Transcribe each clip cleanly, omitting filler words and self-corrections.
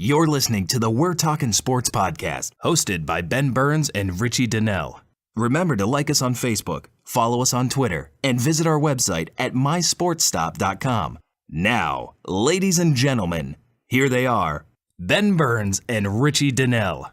You're listening to the We're Talking Sports podcast, hosted by Ben Burns and Richie Donnell. Remember to like us on Facebook, follow us on Twitter, and visit our website at mysportstop.com. Now, ladies and gentlemen, here they are, Ben Burns and Richie Donnell.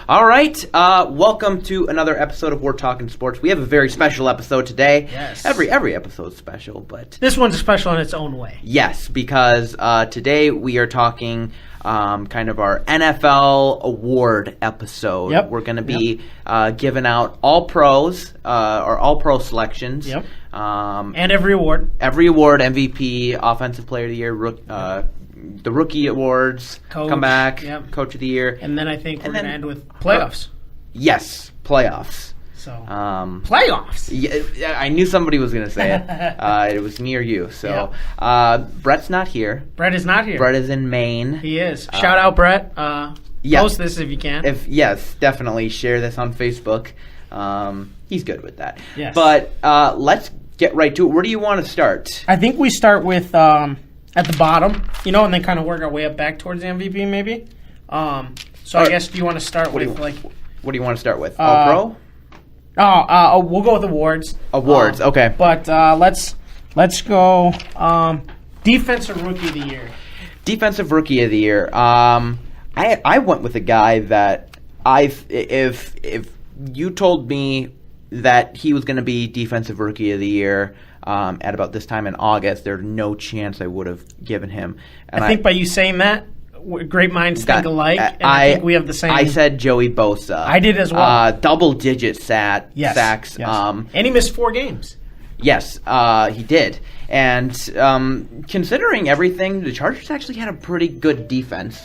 All right, welcome to another episode of We're Talking Sports. We have a very special episode today. Yes. Every episode's special, but this one's special in its own way. yes, because today we are talking kind of our NFL award episode. Yep. We're going to be giving out all pros or all pro selections. Yep. And every award. Every award: MVP, Offensive Player of the Year, the rookie awards, Coach, comeback, yep. Coach of the Year. And then I think we're going to end with playoffs. Yes, playoffs. So Playoffs. Yeah, I knew somebody was going to say it. It was me or you. So Brett's not here. Brett is not here. Brett is in Maine. He is. Shout out, Brett. yeah. Post this if you can. Yes, definitely share this on Facebook. He's good with that. Yes. But let's get right to it. Where do you want to start? I think we start with at the bottom, and then kind of work our way up back towards the MVP maybe. So I guess do you want to start with What do you want to start with? All pro? We'll go with awards. Awards, okay. But let's go defensive rookie of the year. Defensive Rookie of the Year. I went with a guy that if you told me that he was going to be Defensive Rookie of the Year at about this time in August, there's no chance I would have given him. And I think by you saying that, great minds think alike, and I think we have the same. I said Joey Bosa. I did as well. Double-digit sacks. Yes. And he missed 4 games. Yes, he did. And considering everything, the Chargers actually had a pretty good defense.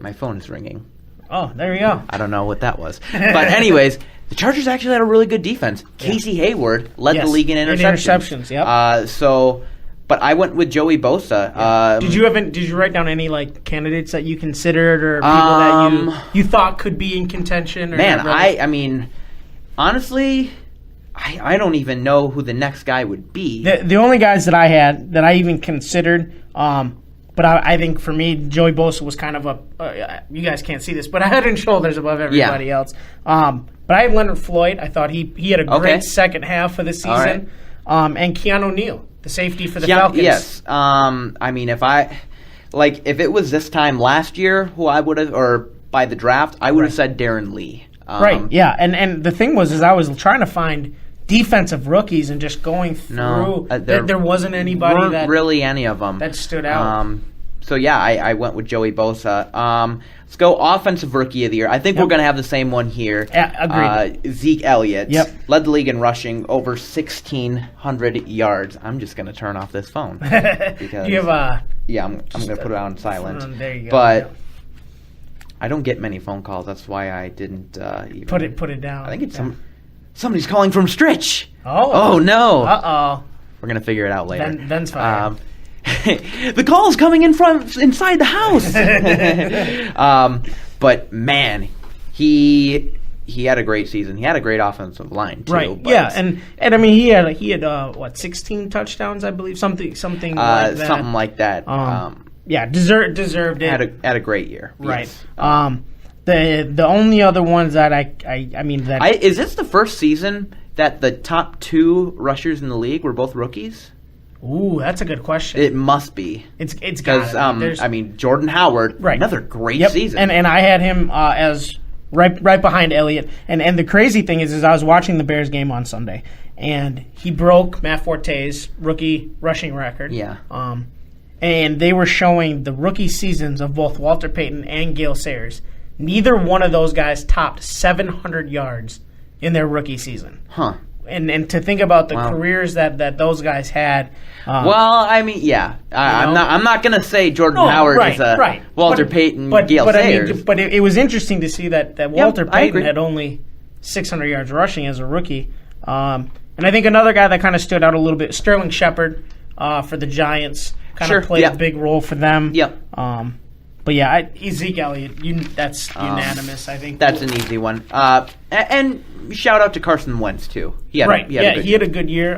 My phone is ringing. Oh, there you go. I don't know what that was. But anyways, the Chargers actually had a really good defense. Casey Hayward led the league in interceptions. Yep. But I went with Joey Bosa. Yeah. Did you write down any candidates that you considered or people that you thought could be in contention? Or man, I mean, honestly, I don't even know who the next guy would be. The only guys that I had that I even considered, but I think for me, Joey Bosa was kind of you guys can't see this, but head and shoulders above everybody else. But I had Leonard Floyd. I thought he had a great second half of the season. Right. And Keanu Neal, the safety for the Falcons. Yes. I mean, if it was this time last year, who I would have, or by the draft, I would have said Darren Lee. Right. Yeah. And the thing was, I was trying to find defensive rookies and just going through. There wasn't anybody that really any of them that stood out. So yeah, I went with Joey Bosa. Let's go Offensive Rookie of the Year. I think we're going to have the same one here. Agreed. Zeke Elliott led the league in rushing over 1,600 yards. I'm just going to turn off this phone because you have I'm going to put it on silent. There you go. But I don't get many phone calls. That's why I didn't even put it down. I think it's somebody's calling from Stritch. Oh no. Uh-oh. We're going to figure it out later. Ben's fine. The call's coming in from inside the house. But man, he had a great season. He had a great offensive line too. Right. Yeah, and I mean he had 16 touchdowns, I believe, something like that. Something like that. Yeah, deserved it. Had a great year. Right. Yes. The only other ones that is this the first season that the top 2 rushers in the league were both rookies? Ooh, that's a good question. It must be. It's because I mean Jordan Howard, another great season, and I had him as right behind Elliott. And the crazy thing is I was watching the Bears game on Sunday, and he broke Matt Forte's rookie rushing record. Yeah. And they were showing the rookie seasons of both Walter Payton and Gale Sayers. Neither one of those guys topped 700 yards in their rookie season. Huh. And to think about the careers that those guys had. Well, I mean, yeah, I'm not going to say Jordan Howard is a Walter Payton, Gale Sayers. But it was interesting to see that Walter Payton had only 600 yards rushing as a rookie. And I think another guy that kind of stood out a little bit, Sterling Shepard for the Giants, kind of played a big role for them. Yep. But yeah, Zeke Elliott, that's unanimous, I think. That's an easy one. And shout out to Carson Wentz, too. He had a good year. He had a good year.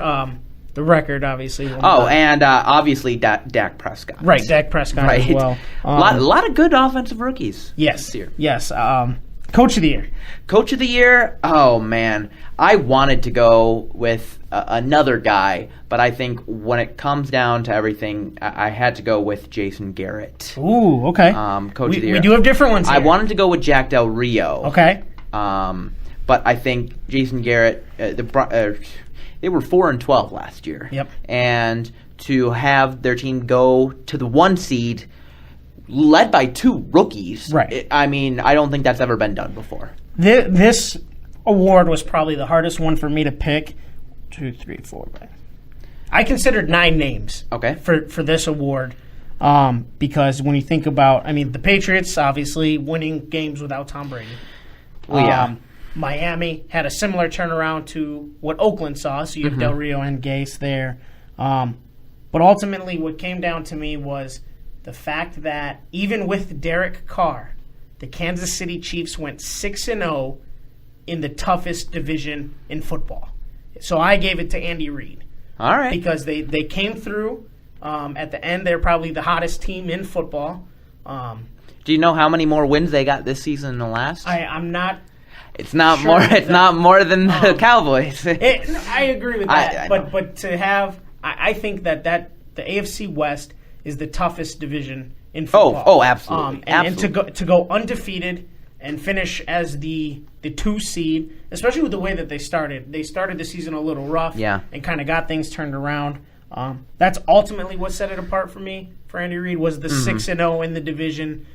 the record, obviously. And obviously Dak Prescott. Right, Dak Prescott as well. A lot of good offensive rookies. Yes, this year. yes. Coach of the year. Coach of the year? Oh, man. I wanted to go with another guy, but I think when it comes down to everything, I had to go with Jason Garrett. Ooh, okay. Coach of the year. We do have different ones here. I wanted to go with Jack Del Rio. Okay. But I think Jason Garrett, they were 4-12 last year. Yep. And to have their team go to the 1 seed, led by 2 rookies. Right. I mean, I don't think that's ever been done before. This award was probably the hardest one for me to pick. 2, 3, 4. I considered 9 names. Okay. For this award, because when you think about, I mean, the Patriots obviously winning games without Tom Brady. Well, yeah. Miami had a similar turnaround to what Oakland saw, so you have Del Rio and Gase there. But ultimately, what came down to me was the fact that even with Derek Carr, the Kansas City Chiefs went 6-0 in the toughest division in football. So I gave it to Andy Reid. All right. Because they came through. At the end, they're probably the hottest team in football. Do you know how many more wins they got this season than the last? I'm not. It's not sure more. It's not more than the Cowboys. I agree with that. I but to have, I think that the AFC West is the toughest division in football. Oh, absolutely. And to go undefeated and finish as the 2 seed, especially with the way that they started. They started the season a little rough. Yeah. And kind of got things turned around. That's ultimately what set it apart for me. For Andy Reid was the 6-0 in the division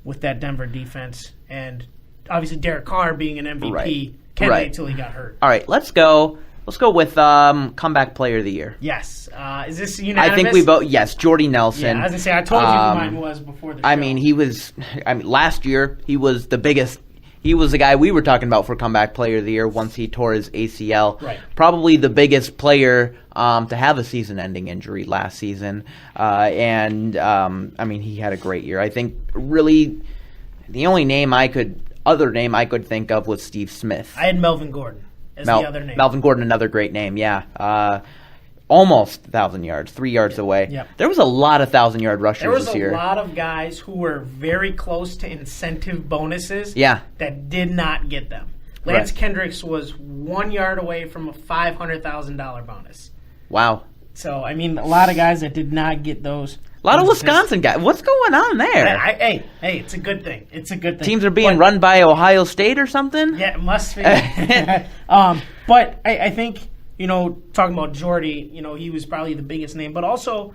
with that Denver defense, and obviously Derek Carr being an MVP. Can't wait till he got hurt. All right, let's go. Let's go with comeback player of the year. Yes. Is this unanimous? I think we both. Yes, Jordy Nelson. Yeah, as I say, I told you who mine was before the show. I mean, last year he was the biggest. He was the guy we were talking about for comeback player of the year once he tore his ACL. Right. Probably the biggest player to have a season-ending injury last season. I mean, he had a great year. I think really the only other name I could think of was Steve Smith. I had Melvin Gordon as the other name. Melvin Gordon, another great name, yeah. Almost 1,000 yards, 3 yards away. Yep. There was a lot of 1,000-yard rushers this year. There was a lot of guys who were very close to incentive bonuses that did not get them. Lance Kendricks was 1 yard away from a $500,000 bonus. Wow. So, I mean, a lot of guys that did not get those. A lot of Wisconsin guys. What's going on there? Hey, it's a good thing. It's a good thing. Teams are being run by Ohio State or something? Yeah, it must be. But I think, talking about Jordy, he was probably the biggest name. But also,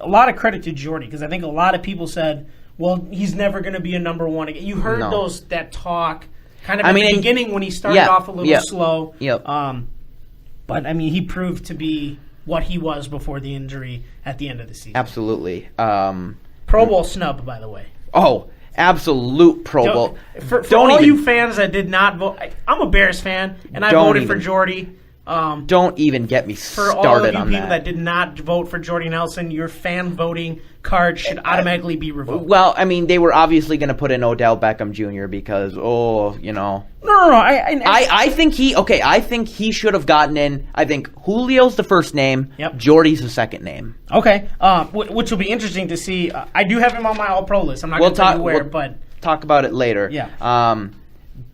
a lot of credit to Jordy, because I think a lot of people said, well, he's never going to be a number one again. You heard that talk kind of at the beginning when he started off a little slow. Yep. But, I mean, he proved to be what he was before the injury at the end of the season. Absolutely. Pro Bowl snub, by the way. Oh, absolute Pro Bowl. For all you fans that did not vote, I'm a Bears fan, and I voted for Jordy. Don't even get me started on that. For all of you people that did not vote for Jordy Nelson, your fan voting card should automatically be revoked. Well, I mean, they were obviously going to put in Odell Beckham Jr. because, No. I think he should have gotten in. I think Julio's the first name. Yep. Jordy's the second name. Okay. Which will be interesting to see. I do have him on my All-Pro list. I'm not going to tell you where, but talk about it later. Yeah.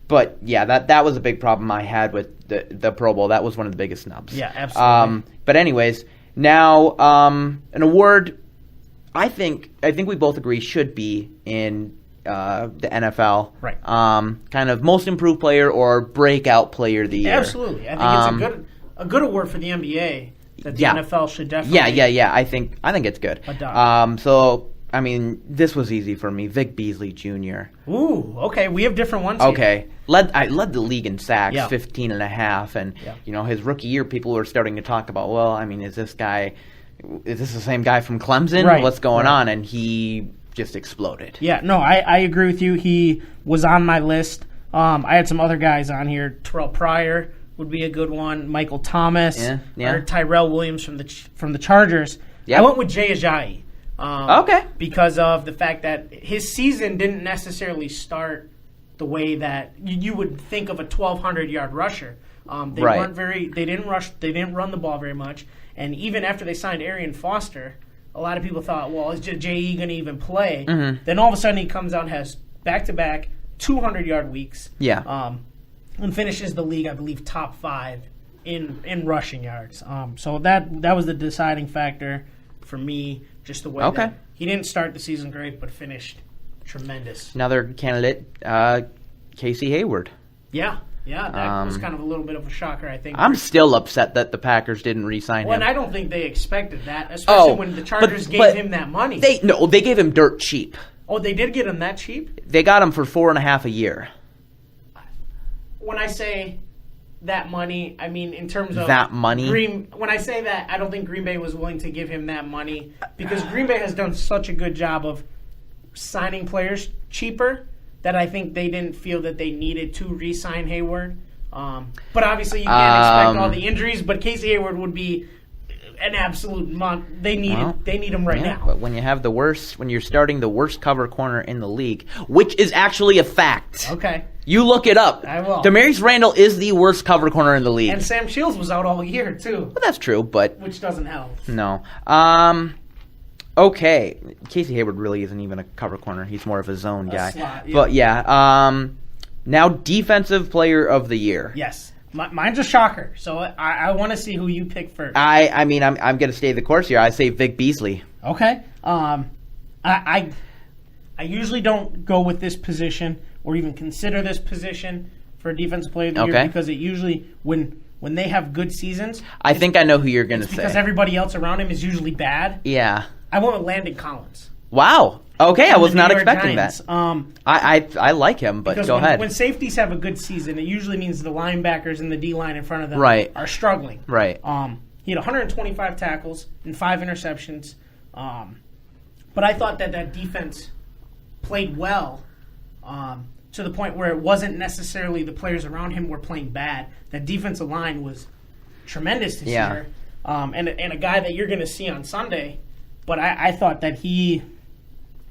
But yeah, that was a big problem I had with the Pro Bowl. That was one of the biggest snubs. Yeah, absolutely. But anyways, now an award I think we both agree should be in the NFL. Right. Kind of most improved player or breakout player of the year. Absolutely. I think it's a good award for the NBA that the NFL should definitely. Yeah. I think it's good. Adopt. So I mean, this was easy for me. Vic Beasley Jr. Ooh, okay. We have different ones Okay. here. I led the league in sacks, 15 and a half. And, his rookie year, people were starting to talk about, well, I mean, is this the same guy from Clemson? Right. What's going on? And he just exploded. Yeah, no, I agree with you. He was on my list. I had some other guys on here. Terrell Pryor would be a good one. Michael Thomas. Or Tyrell Williams from the Chargers. Yep. I went with Jay Ajayi. Okay. Because of the fact that his season didn't necessarily start the way that you would think of a 1,200-yard rusher. They Right. weren't very. They didn't rush. They didn't run the ball very much. And even after they signed Arian Foster, a lot of people thought, well, is J.E. going to even play? Mm-hmm. Then all of a sudden he comes out and has back-to-back 200-yard weeks. Yeah. And finishes the league, I believe, top 5 in rushing yards. So that was the deciding factor for me. Just the way that he didn't start the season great, but finished tremendous. Another candidate, Casey Hayward. Yeah, that was kind of a little bit of a shocker, I think. I'm still upset that the Packers didn't re-sign him. Well, and I don't think they expected that, especially when the Chargers gave him that money. They gave him dirt cheap. Oh, they did get him that cheap? They got him for $4.5 a year. When I say that money, I mean in terms of that money. When I say that, I don't think Green Bay was willing to give him that money because Green Bay has done such a good job of signing players cheaper that I think they didn't feel that they needed to re-sign Hayward. But obviously, you can't expect all the injuries. But Casey Hayward would be an absolute they need him right now. But when you have when you're starting the worst cover corner in the league, which is actually a fact. Okay. You look it up. I will. Demarius Randall is the worst cover corner in the league. And Sam Shields was out all year, too. Well, that's true, but... Which doesn't help. No. Okay. Casey Hayward really isn't even a cover corner. He's more of a zone guy. Slot, yeah. But, yeah. Now, Defensive Player of the Year. Yes. Mine's a shocker, so I want to see who you pick first. I mean, I'm going to stay the course here. I say Vic Beasley. Okay. I usually don't go with this position or even consider this position for a Defensive Player of the Year because it usually, when they have good seasons... I think I know who you're going to say. Because everybody else around him is usually bad. Yeah. I went with Landon Collins. Wow. Okay, I was not expecting Giants. that. I like him, but go ahead. When safeties have a good season, it usually means the linebackers and the D-line in front of them are struggling. Right. He had 125 tackles and 5 interceptions. But I thought that defense played well to the point where it wasn't necessarily the players around him were playing bad. That defensive line was tremendous this year. And a guy that you're going to see on Sunday. But I thought that he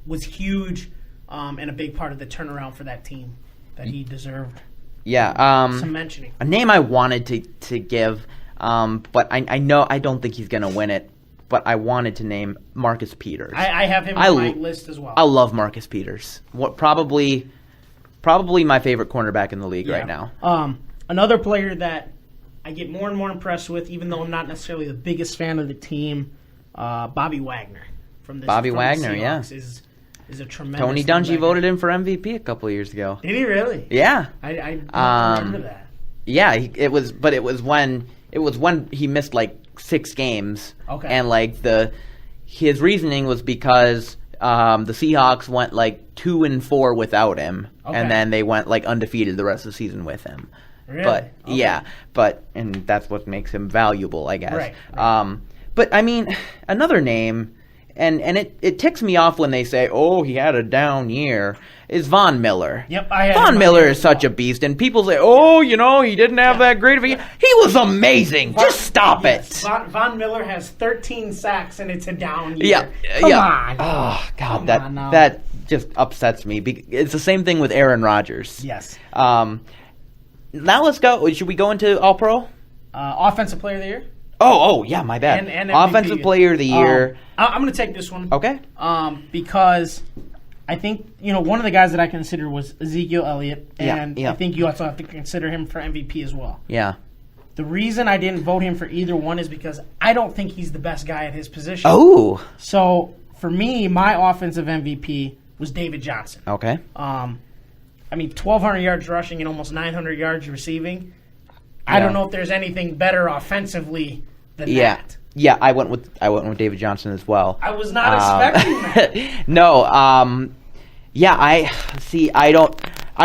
was huge and a big part of the turnaround for that team that he deserved. Yeah. Some mentioning. A name I wanted to give, but I know I don't think he's going to win it, but I wanted to name Marcus Peters. I have him on my list as well. I love Marcus Peters. Probably my favorite cornerback in the league right now. Another player that I get more and more impressed with, even though I'm not necessarily the biggest fan of the team, Bobby Wagner. Bobby Wagner, yeah. Is a tremendous Tony Dungy voted him for MVP a couple of years ago. Did he really? Yeah. I don't remember that. Yeah, it was when he missed like 6 games. Okay. And his reasoning was because the Seahawks went like 2-4 without him, and then they went like undefeated the rest of the season with him. Really? But and that's what makes him valuable, I guess. Right. But I mean, another name, and it ticks me off when they say, "Oh, he had a down year," is Von Miller. Yep, Von Miller is such a beast, and people say, "Oh, he didn't have that great of a year." He was amazing. Just stop it. Von Miller has 13 sacks, and it's a down Yeah, year. Come on. Oh God, that just upsets me. It's the same thing with Aaron Rodgers. Yes. Now let's go. Should we go into All Pro? Offensive Player of the Year. Oh, yeah, my bad. And Offensive Player of the Year. I'm going to take this one. Okay. Because I think, one of the guys that I consider was Ezekiel Elliott, and yeah. I think you also have to consider him for MVP as well. Yeah. The reason I didn't vote him for either one is because I don't think he's the best guy at his position. Oh. So, for me, my offensive MVP was David Johnson. Okay. 1,200 yards rushing and almost 900 yards receiving. I don't know if there's anything better offensively than that. Yeah, I went with David Johnson as well. I was not expecting that. No, I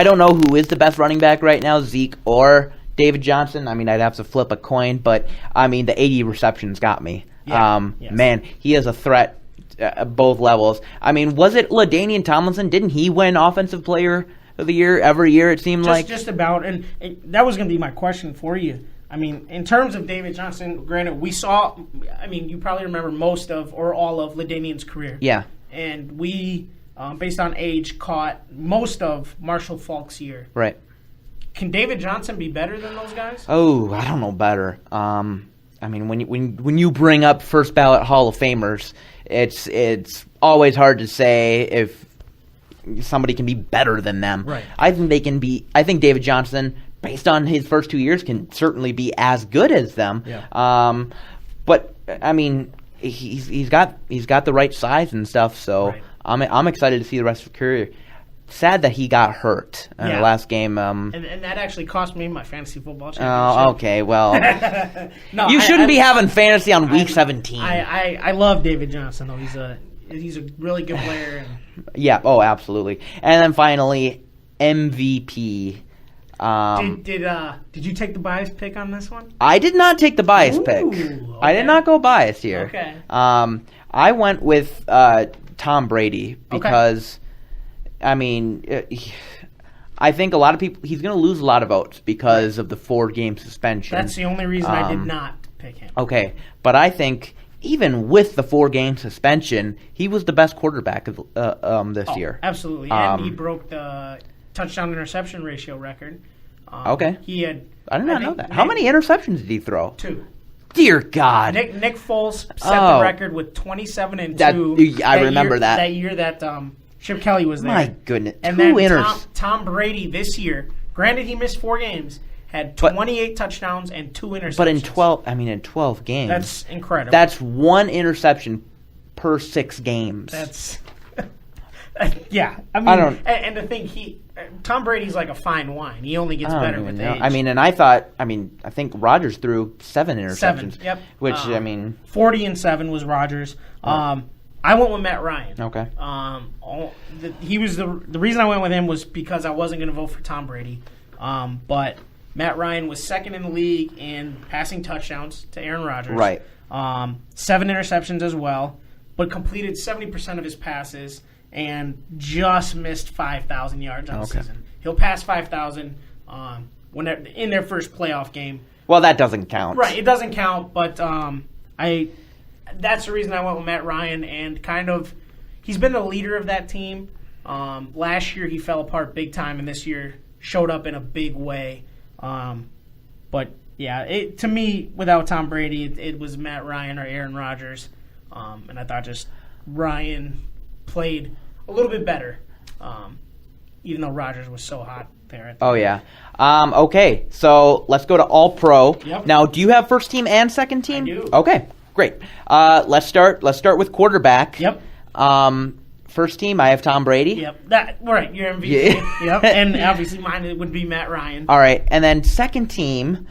don't know who is the best running back right now, Zeke or David Johnson. I mean, I'd have to flip a coin, but I mean, the 80 receptions got me. Yes. Man, he is a threat at both levels. I mean, was it LaDainian Tomlinson? Didn't he win Offensive Player of the Year every year, it seemed like? Just about, and that was going to be my question for you. I mean, in terms of David Johnson, granted, you probably remember most of or all of LaDainian's career. Yeah. And we based on age, caught most of Marshall Faulk's year. Right. Can David Johnson be better than those guys? Oh, I don't know better. I mean, when you bring up first ballot Hall of Famers, it's always hard to say if somebody can be better than them. Right. I think David Johnson, based on his first 2 years, can certainly be as good as them. Yeah. But I mean, he's got the right size and stuff. So right. I'm excited to see the rest of his career. Sad that he got hurt in the last game. And that actually cost me my fantasy football championship. Oh, okay. Well, no, you shouldn't be having fantasy on week 17. I love David Johnson, though. He's a really good player. Yeah. Oh, absolutely. And then finally, MVP. Did you take the bias pick on this one? I did not take the bias pick. Okay. I did not go biased here. Okay. I went with Tom Brady because, I mean, I think a lot of people, he's going to lose a lot of votes because of the 4-game suspension. That's the only reason I did not pick him. Okay. But I think even with the 4-game suspension, he was the best quarterback of this year. Absolutely. And he broke the touchdown-interception ratio record. Okay. He had. I did not know that. How many interceptions did he throw? 2. Dear God. Nick Foles set the record with 27 and 2. I remember that. That year that Chip Kelly was there. My goodness. And then Tom Brady this year, granted he missed 4 games, had 28 touchdowns and 2 interceptions. But in 12 games. That's incredible. That's 1 interception per 6 games. That's yeah. I mean, and the thing, Tom Brady's like a fine wine. He only gets better with age. I mean, and I think Rodgers threw 7 interceptions. 7, yep. Which, I mean, 40 and 7 was Rodgers. I went with Matt Ryan. Okay. He was the reason I went with him was because I wasn't going to vote for Tom Brady. But Matt Ryan was second in the league in passing touchdowns to Aaron Rodgers. Right. 7 interceptions as well, but completed 70% of his passes and just missed 5,000 yards on the season. He'll pass 5,000 when they're in their first playoff game. Well, that doesn't count. Right, it doesn't count, but that's the reason I went with Matt Ryan, and kind of he's been the leader of that team. Last year he fell apart big time, and this year showed up in a big way. But yeah, to me, without Tom Brady, it was Matt Ryan or Aaron Rodgers, and I thought just Ryan played a little bit better, even though Rodgers was so hot there. Oh yeah. Okay, so let's go to All Pro. Yep. Now, do you have first team and second team? I do. Okay, great. Let's start with quarterback. Yep. First team, I have Tom Brady. Yep. Right. Your MVP. Yeah. Yep. And obviously mine would be Matt Ryan. All right, and then second team,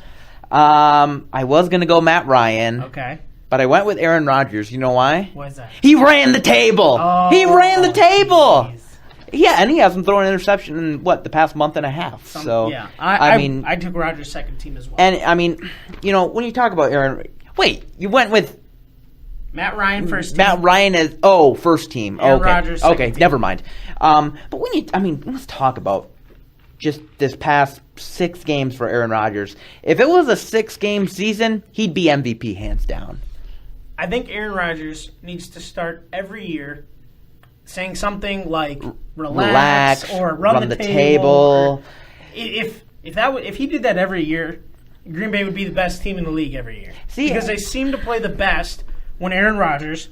I was gonna go Matt Ryan. Okay. But I went with Aaron Rodgers. You know why? Why is that? He ran the table. He ran the table. Geez. Yeah, and he hasn't thrown an interception in the past month and a half. Yeah, I took Rodgers' second team as well. And I mean, when you talk about Aaron, you went with Matt Ryan first team. Matt Ryan as first team. Aaron Rodgers second team. Never mind. But let's talk about just this past 6 games for Aaron Rodgers. If it was a 6-game season, he'd be MVP hands down. I think Aaron Rodgers needs to start every year saying something like relax or run the table. If he did that every year, Green Bay would be the best team in the league every year. Because they seem to play the best when Aaron Rodgers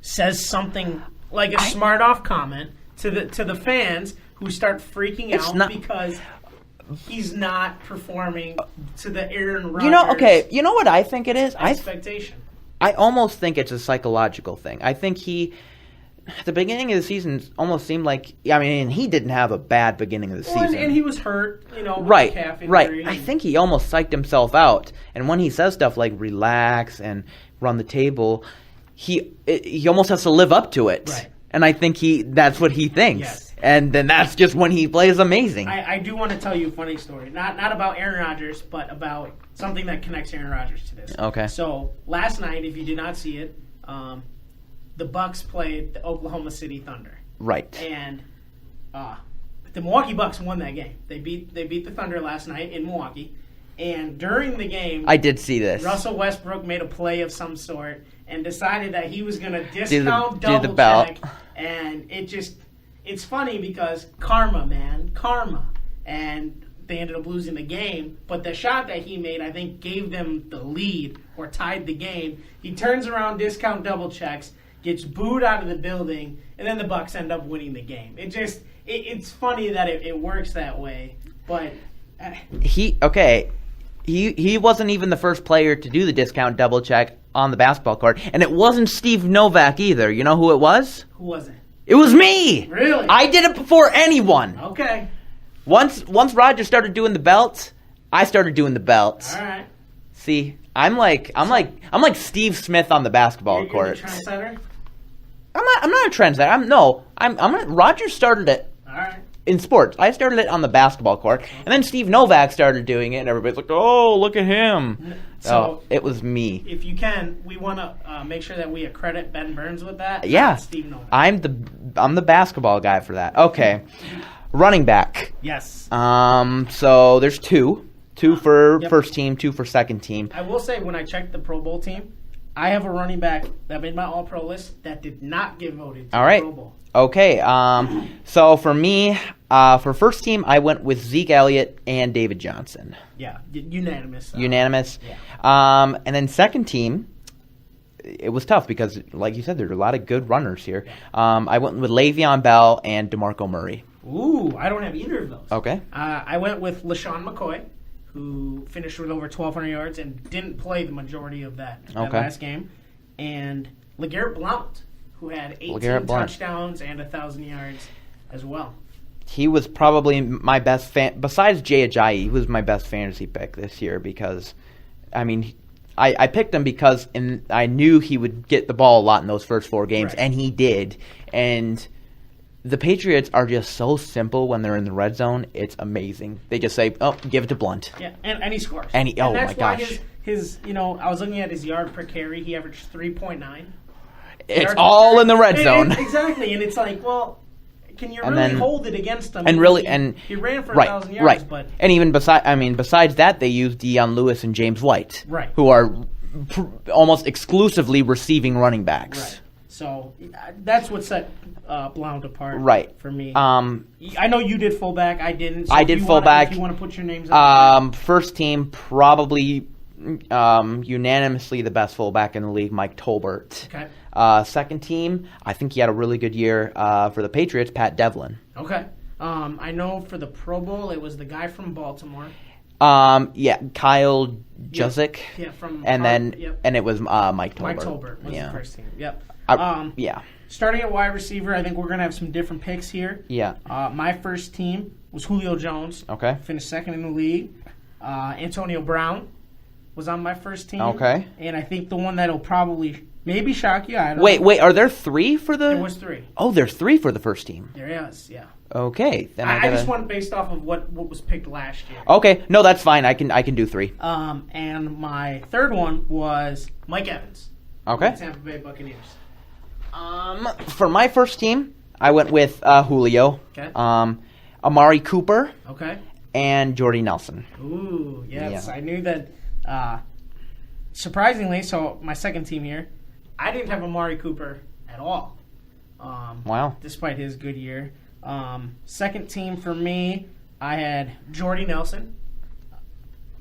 says something like a smart-off comment to the fans who start freaking out because he's not performing to the Aaron Rodgers You know what I think it is? Expectation. I almost think it's a psychological thing. I think at the beginning of the season, almost seemed like, he didn't have a bad beginning of the season. And he was hurt, with right, the calf injury. Right. I think he almost psyched himself out. And when he says stuff like relax and run the table, he almost has to live up to it. Right. And I think that's what he thinks. Yes. And then that's just when he plays amazing. I do want to tell you a funny story. Not about Aaron Rodgers, but about something that connects Aaron Rodgers to this. Okay. So last night, if you did not see it, the Bucks played the Oklahoma City Thunder. Right. And the Milwaukee Bucks won that game. They beat the Thunder last night in Milwaukee. And during the game, I did see this. Russell Westbrook made a play of some sort and decided that he was going to discount do the belt. check, and it just it's funny because karma, man, karma. And they ended up losing the game. But the shot that he made, I think, gave them the lead or tied the game. He turns around, discount double checks, gets booed out of the building, and then the Bucks end up winning the game. It's funny that it works that way. But He wasn't even the first player to do the discount double check on the basketball court, and it wasn't Steve Novak either. You know who it was? Who was it? It was me. Really? I did it before anyone. Okay. Once Roger started doing the belts, I started doing the belts. All right. See, I'm like Steve Smith on the basketball court. You're the trendsetter? I'm not a trendsetter. Roger started it. All right. In sports. I started it on the basketball court, and then Steve Novak started doing it, and everybody's like, "Oh, look at him!" So it was me. If you can, we want to make sure that we accredit Ben Burns with that. Yeah, Steve Novak. I'm the basketball guy for that. Okay, running back. Yes. So there's two for first team, two for second team. I will say, when I checked the Pro Bowl team, I have a running back that made my All-Pro list that did not get voted to the Pro Bowl. Okay, so for me, for first team, I went with Zeke Elliott and David Johnson. Yeah, unanimous. Unanimous. Yeah. And then second team, it was tough because, like you said, there are a lot of good runners here. I went with Le'Veon Bell and DeMarco Murray. Ooh, I don't have either of those. Okay. I went with LaShawn McCoy, who finished with over 1,200 yards and didn't play the majority of that last game, and LeGarrette Blount, who had 18 touchdowns and 1,000 yards as well. He was probably my best besides Jay Ajayi. He was my best fantasy pick this year because, I mean, I picked him because I knew he would get the ball a lot in those first 4 games, and he did. And the Patriots are just so simple when they're in the red zone. It's amazing. They just say, "Oh, give it to Blunt." Yeah, and he scores. And that's my why gosh, his I was looking at his yard per carry. He averaged 3.9. It's all in the red zone. Exactly, and it's like, well, can you hold it against them? And he ran for 1,000 yards, but and even besides that, they used Deion Lewis and James White, who are almost exclusively receiving running backs. Right. So that's what set Blount apart. Right. For me. I know you did fullback. I didn't. So I did fullback. If you want to put your names on first team, probably unanimously the best fullback in the league, Mike Tolbert. Okay. Second team, I think he had a really good year for the Patriots, Pat Devlin. Okay. I know for the Pro Bowl, it was the guy from Baltimore. Kyle Juszczyk. Yeah, from and it was Mike Tolbert. Mike Tolbert was the first team. Yep. Yeah. Starting at wide receiver, I think we're going to have some different picks here. Yeah. My first team was Julio Jones. Okay. Finished second in the league. Antonio Brown was on my first team. Okay. And I think the one that'll probably maybe shock you. I don't know. Wait, are there 3 for the... There was 3. Oh, there's 3 for the first team. There is, yeah. Okay. Then I just went based off of what was picked last year. Okay. No, that's fine. I can do 3. And my third one was Mike Evans. Okay. Tampa Bay Buccaneers. For my first team, I went with Julio. Okay. Amari Cooper. Okay. And Jordy Nelson. Ooh, yes. Yeah. I knew that. Surprisingly, so my second team here, I didn't have Amari Cooper at all. Wow. Despite his good year. Second team for me, I had Jordy Nelson,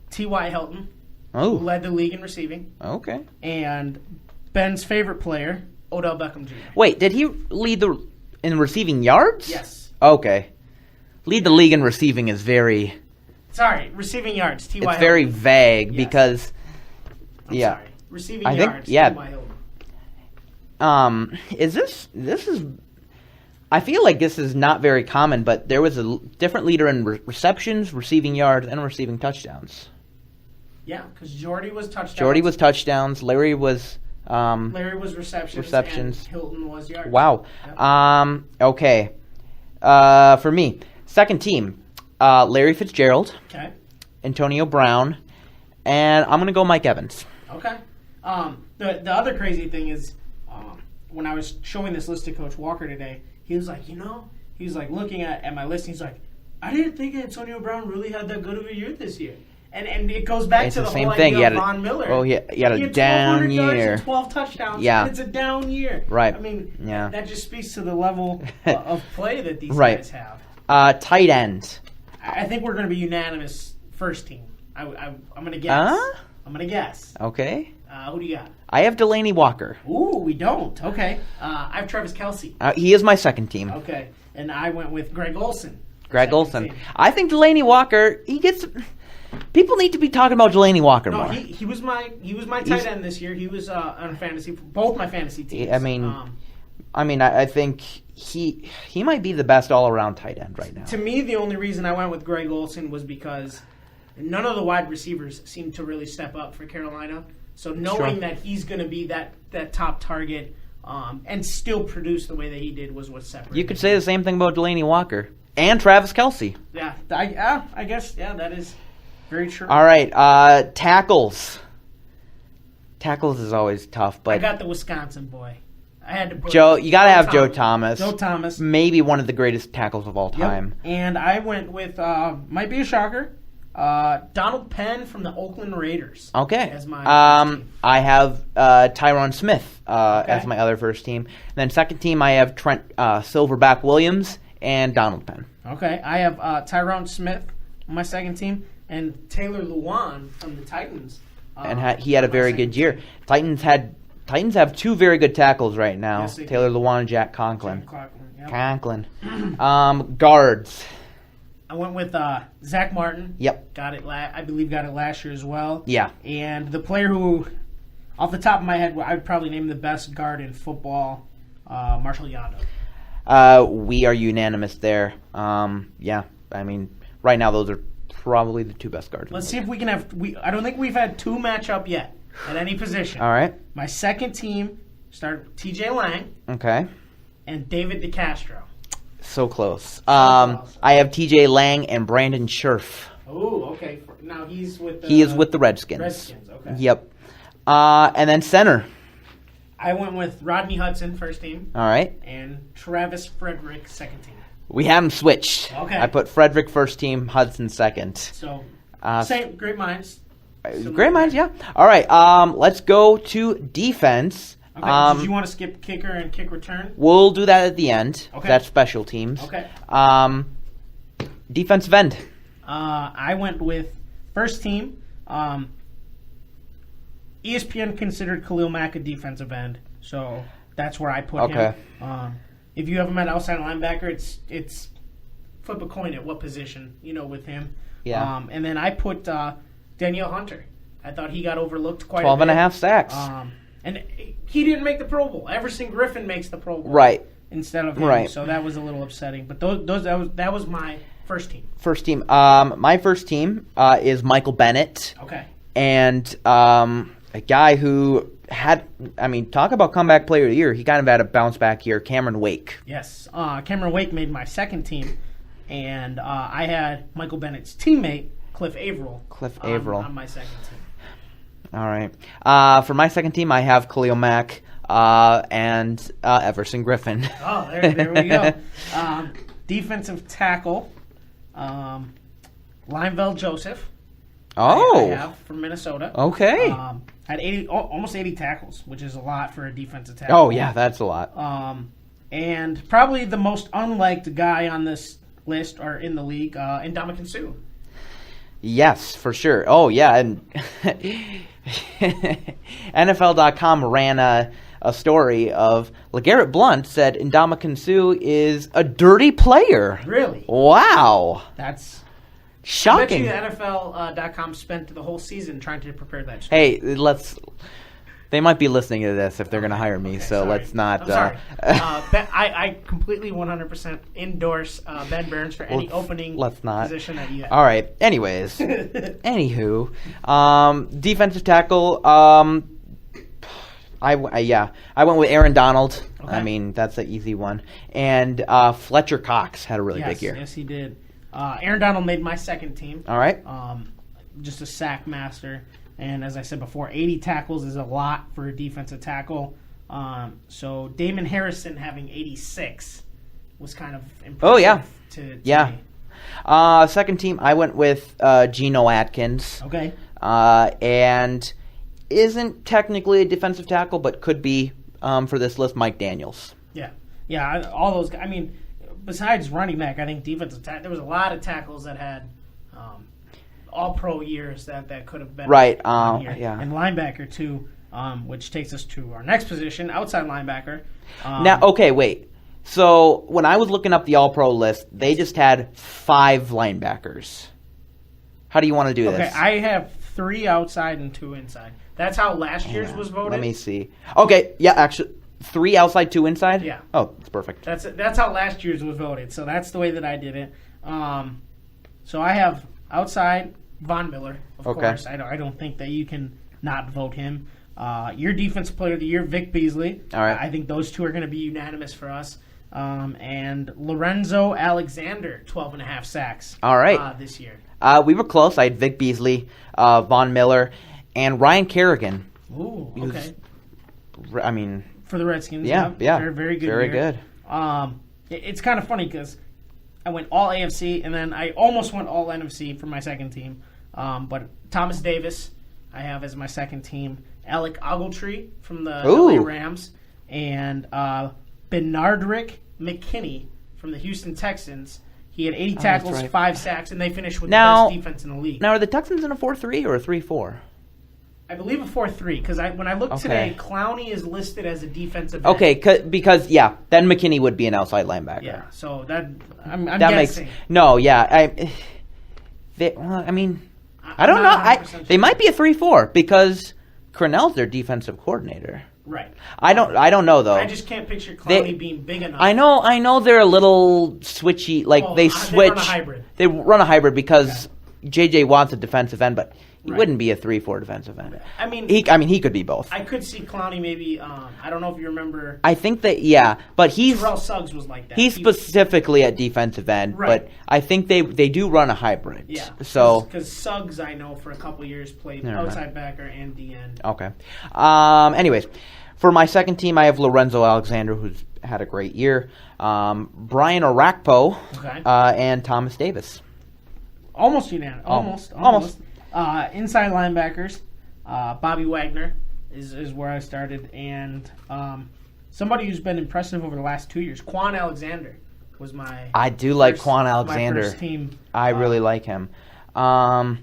T.Y. Hilton, who led the league in receiving. Okay. And Ben's favorite player, Odell Beckham Jr. Wait, did he lead in receiving yards? Yes. Okay. Lead the league in receiving is very... Sorry, receiving yards, T.Y. It's very vague because... I'm sorry. Receiving yards, T.Y. Hilton. This is... I feel like this is not very common, but there was a different leader in receptions, receiving yards, and receiving touchdowns. Yeah, because Jordy was touchdowns. Larry was... Larry was receptions. And Hilton was yards. Wow. Yep. Okay. For me, second team, Larry Fitzgerald. Okay. Antonio Brown. And I'm going to go Mike Evans. Okay. The other crazy thing is, when I was showing this list to Coach Walker today, he was like, looking at my list, and he's like, I didn't think Antonio Brown really had that good of a year this year. And it goes back It's to the the same whole thing. idea of Von Miller. He had a down 1,200 yards year. and 12 touchdowns. Yeah. And it's a down year. Right. I mean, Yeah. that just speaks to the level of play that these Right. guys have. Tight end. I think we're going to be unanimous first team. I'm going to guess. I'm going to guess. Okay. Who do you got? I have Delaney Walker. Ooh, we don't. Okay. I have Travis Kelce. He is my second team. Okay. And I went with Greg Olsen. Greg Second Olsen. team. I think Delaney Walker, he gets... People need to be talking about Delaney Walker No, more. he was my tight end this year. He was on both my fantasy teams. I think he might be the best all-around tight end right now. To me, the only reason I went with Greg Olsen was because none of the wide receivers seemed to really step up for Carolina. So knowing that he's going to be that top target and still produce the way that he did was what separated. You could say the same thing about Delaney Walker and Travis Kelce. Yeah, I guess that is very true. All right, tackles. Tackles is always tough, but I got the Wisconsin boy. I had to put Joe. You got to have Joe Thomas. Joe Thomas, maybe one of the greatest tackles of all yep. time. And I went with might be a shocker. Donald Penn from the Oakland Raiders. Okay. As my first team. I have Tyron Smith as my other first team. And then second team, I have Trent Silverback Williams and Donald Penn. Okay. I have Tyron Smith on my second team and Taylor Lewan from the Titans. And he had a very good year. Titans have two very good tackles right now. Yes, Taylor Lewan and Jack Conklin. Yep. Conklin. Guards. I went with Zach Martin. Yep. Got it last year as well. Yeah. And the player who, off the top of my head, I would probably name the best guard in football, Marshall Yanda. We are unanimous there. Yeah. I mean, right now those are probably the two best guards. Let's see if we can have. I don't think we've had two match up yet at any position. All right. My second team started T.J. Lang. Okay. And David DeCastro. So close. I have T.J. Lang and Brandon Scherf. Oh, okay. Now he's with the... He is with the Redskins. Redskins, okay. Yep. And then center. I went with Rodney Hudson, first team. All right. And Travis Frederick, second team. We have them switched. Okay. I put Frederick first team, Hudson second. So, same, great minds. Great minds, yeah. All right, let's go to defense. Okay, did you want to skip kicker and kick return? We'll do that at the end. Okay. That's special teams. Okay. Defensive end. I went with first team. ESPN considered Khalil Mack a defensive end, so that's where I put him. If you have him at outside linebacker, it's flip a coin at what position, with him. Yeah. And then I put Danielle Hunter. I thought he got overlooked quite 12 a bit. and a half sacks. And he didn't make the Pro Bowl. Everson Griffin makes the Pro Bowl. Right. Instead of him. Right. So that was a little upsetting. But that was my first team. First team. My first team is Michael Bennett. Okay. And a guy who talk about comeback player of the year. He kind of had a bounce back year. Cameron Wake. Yes. Cameron Wake made my second team. And I had Michael Bennett's teammate, Cliff Averill. On my second team. All right. For my second team, I have Khalil Mack and Everson Griffin. Oh, there we go. Defensive tackle, Lineville Joseph. Oh. I have from Minnesota. Okay. Had almost 80 tackles, which is a lot for a defensive tackle. Oh, yeah, that's a lot. And probably the most unliked guy on this list or in the league, Ndamukong Suh. Yes, for sure. Oh, yeah, and NFL.com ran a story of LeGarrette Blount said Ndamukong Suh is a dirty player. Really? Wow. That's shocking. I bet you NFL.com spent the whole season trying to prepare that story. Hey, they might be listening to this if they're going to hire me, so sorry. let's not. I'm sorry. I completely 100% endorse Ben Burns for any opening position that you have. All right. Anyways, anywho, defensive tackle. I went with Aaron Donald. Okay. I mean, that's an easy one. And Fletcher Cox had a really big year. Yes, he did. Aaron Donald made my second team. All right. Just a sack master. And as I said before, 80 tackles is a lot for a defensive tackle. So Damon Harrison having 86 was kind of impressive. Oh, yeah. To yeah. me. Second team, I went with Geno Atkins. Okay. And isn't technically a defensive tackle, but could be for this list, Mike Daniels. Yeah, all those guys. I mean, besides running back, I think defensive tackle, there was a lot of tackles that had all-pro years that could have been right. Yeah. And linebacker, too, which takes us to our next position, outside linebacker. Now, okay, wait. So when I was looking up the all-pro list, they just had 5 linebackers. How do you want to do this? Okay, I have 3 outside and 2 inside. That's how last year's was voted. Let me see. Okay, yeah, actually, 3 outside, 2 inside? Yeah. Oh, that's perfect. That's how last year's was voted, so that's the way that I did it. So I have outside Von Miller, of course. I don't think that you can not vote him. Your defensive player of the year, Vic Beasley. All right. I think those 2 are going to be unanimous for us. And Lorenzo Alexander, 12.5 sacks. All right. This year. We were close. I had Vic Beasley, Von Miller, and Ryan Kerrigan. Ooh, okay. I mean, for the Redskins. Yeah. Very, very good. Very year. good. It's kind of funny because I went all AFC, and then I almost went all NFC for my second team. But Thomas Davis, I have as my second team. Alec Ogletree from the LA Rams, and Benardrick McKinney from the Houston Texans. He had 80 tackles, 5 sacks, and they finished with the best defense in the league. Now, are the Texans in a 4-3 or a 3-4? I believe a 4-3, because when I looked today, Clowney is listed as a defensive end. Okay, because, then McKinney would be an outside linebacker. Yeah, so I'm that guessing. I don't know. They might be a 3-4 because Cornell's their defensive coordinator. Right. I don't know though. I just can't picture Clowney being big enough. I know they're a little switchy. They switch. They run a hybrid. They run a hybrid because J.J. Watt's a defensive end, but he wouldn't be a 3-4 defensive end. I mean, he could be both. I could see Clowney maybe. I don't know if you remember. I think that but Terrell Suggs was like that. He's specifically at defensive end, but I think they do run a hybrid. Yeah. So because Suggs, I know for a couple of years played outside backer and D end. Okay. Anyways, for my second team, I have Lorenzo Alexander, who's had a great year. Brian Orakpo, and Thomas Davis. Almost unanimous. Almost. Inside linebackers, Bobby Wagner is where I started, and somebody who's been impressive over the last 2 years, Quan Alexander was my. I do like Quan Alexander. My first team. I really like him. I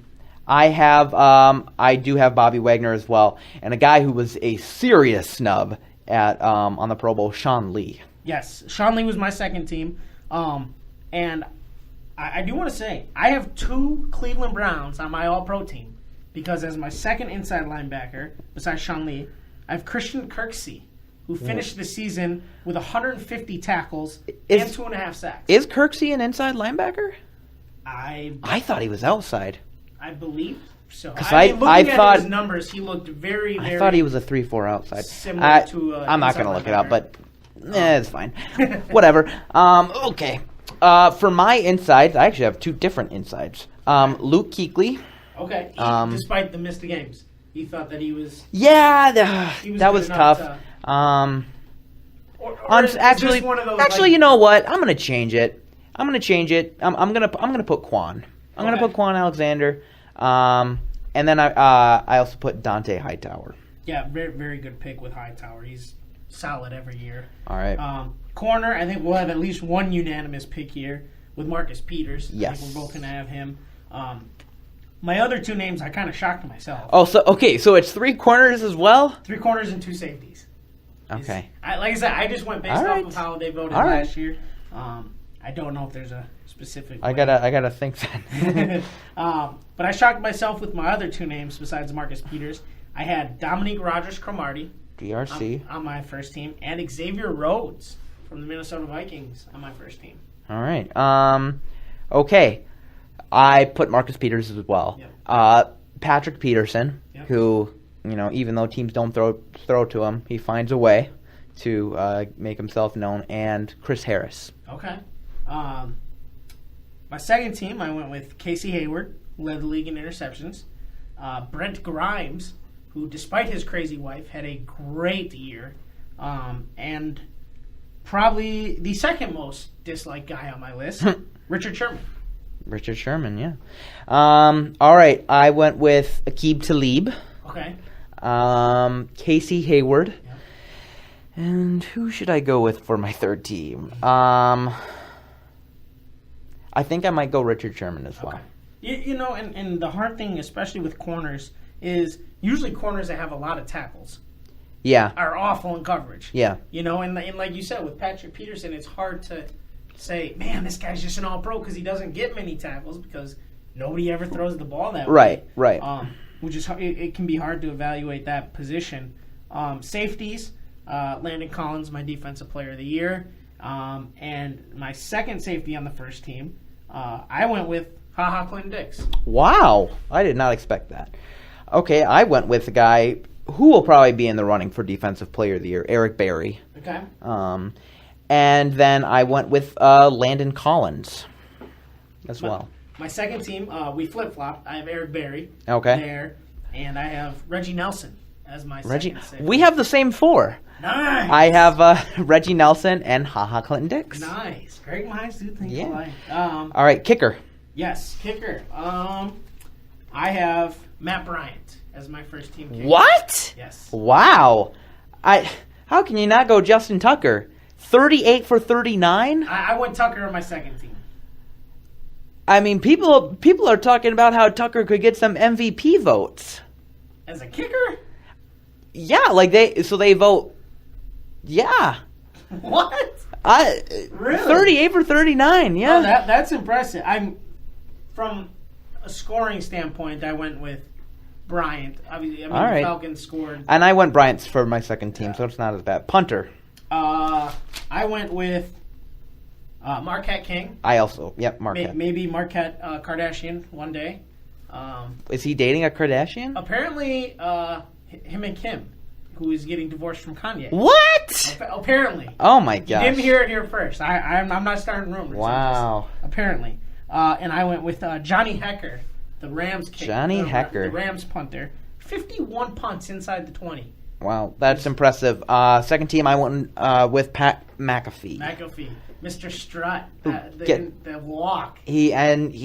do have Bobby Wagner as well, and a guy who was a serious snub at on the Pro Bowl, Sean Lee. Yes, Sean Lee was my second team, and I do want to say I have 2 Cleveland Browns on my All-Pro team because as my second inside linebacker, besides Sean Lee, I have Christian Kirksey, who finished the season with 150 tackles and 2.5 sacks. Is Kirksey an inside linebacker? I thought he was outside. I believe so. Looking at his numbers, he looked very, very. I thought he was a 3-4 outside. Similar to. I'm not going to look it up, but it's fine. Whatever. Okay. For my insides, I actually have 2 different insides. Luke Kuechly. Okay. Despite the missed games, he thought that he was. Yeah, that was tough. Actually, you know what? I'm going to change it. I'm going to put Quan. I'm going to put Quan Alexander. And then I also put Dante Hightower. Yeah, very, very good pick with Hightower. He's solid every year. All right. Corner, I think we'll have at least one unanimous pick here with Marcus Peters. Yes. I think we're both going to have him. My other 2 names, I kind of shocked myself. Oh, so it's 3 corners as well? 3 corners and 2 safeties. Okay. Like I said, I just went based off of how they voted last year. I don't know if there's a specific. I gotta think then. But I shocked myself with my other 2 names besides Marcus Peters. I had Dominique Rodgers-Cromartie, DRC, on my first team, and Xavier Rhodes from the Minnesota Vikings on my first team. All right. Okay. I put Marcus Peters as well. Yep. Patrick Peterson, who, even though teams don't throw to him, he finds a way to make himself known, and Chris Harris. Okay. My second team, I went with Casey Hayward, who led the league in interceptions. Brent Grimes, who, despite his crazy wife, had a great year. And probably the second most disliked guy on my list, Richard Sherman. Richard Sherman, yeah. All right, I went with Aqib Talib. Okay. Casey Hayward. Yeah. And who should I go with for my third team? I think I might go Richard Sherman as well. Okay. You know, and the hard thing, especially with corners, is usually corners that have a lot of tackles. Yeah. Are awful in coverage. Yeah. You know, and like you said, with Patrick Peterson, it's hard to say, man, this guy's just an all-pro because he doesn't get many tackles because nobody ever throws the ball that way. Right. Which is it can be hard to evaluate that position. Safeties, Landon Collins, my defensive player of the year. And my second safety on the first team, I went with Clinton Dix. Wow. I did not expect that. Okay, I went with a guy who will probably be in the running for defensive player of the year, Eric Berry. Okay. And then I went with Landon Collins as well. My second team, we flip-flopped. I have Eric Berry there, and I have Reggie Nelson as my second safety. We have the same four. Nice. I have Reggie Nelson and Clinton Dix. Nice. Great minds do think alike. All right, kicker. Yes, kicker. I have Matt Bryant as my first team kicker. What? Yes. Wow. How can you not go Justin Tucker? 38 for 39? I went Tucker on my second team. I mean, people are talking about how Tucker could get some MVP votes. As a kicker? Yeah, they vote. Yeah. What? Really? 38 for 39, yeah. Oh, that's impressive. From a scoring standpoint, I went with Bryant. I mean, the Falcons scored. And I went Bryant for my second team, so it's not as bad. Punter. I went with Marquette King. I also, Marquette. Maybe Marquette Kardashian one day. Is he dating a Kardashian? Apparently, him and Kim, who is getting divorced from Kanye. What? Apparently. Oh my gosh. You didn't hear it here first. I'm not starting rumors. Wow. Apparently. And I went with Johnny Hecker, the Rams kicker. Hecker. The Rams punter. 51 punts inside the 20. Wow, that's impressive. Second team, I went with Pat McAfee. Mr. Strut, the walk. He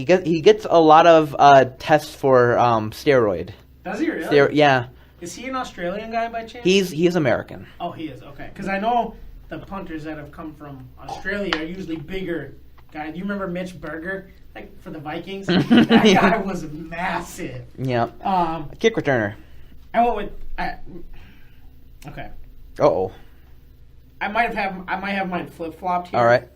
gets a lot of tests for steroid. Does he really? Yeah. Is he an Australian guy by chance? He's American. Oh, he is. Okay, because I know the punters that have come from Australia are usually bigger guys. Do you remember Mitch Berger, like for the Vikings? That guy was massive. Yeah. Kick returner. I went with. Okay. Uh-oh. I might have mine flip-flopped here. All right.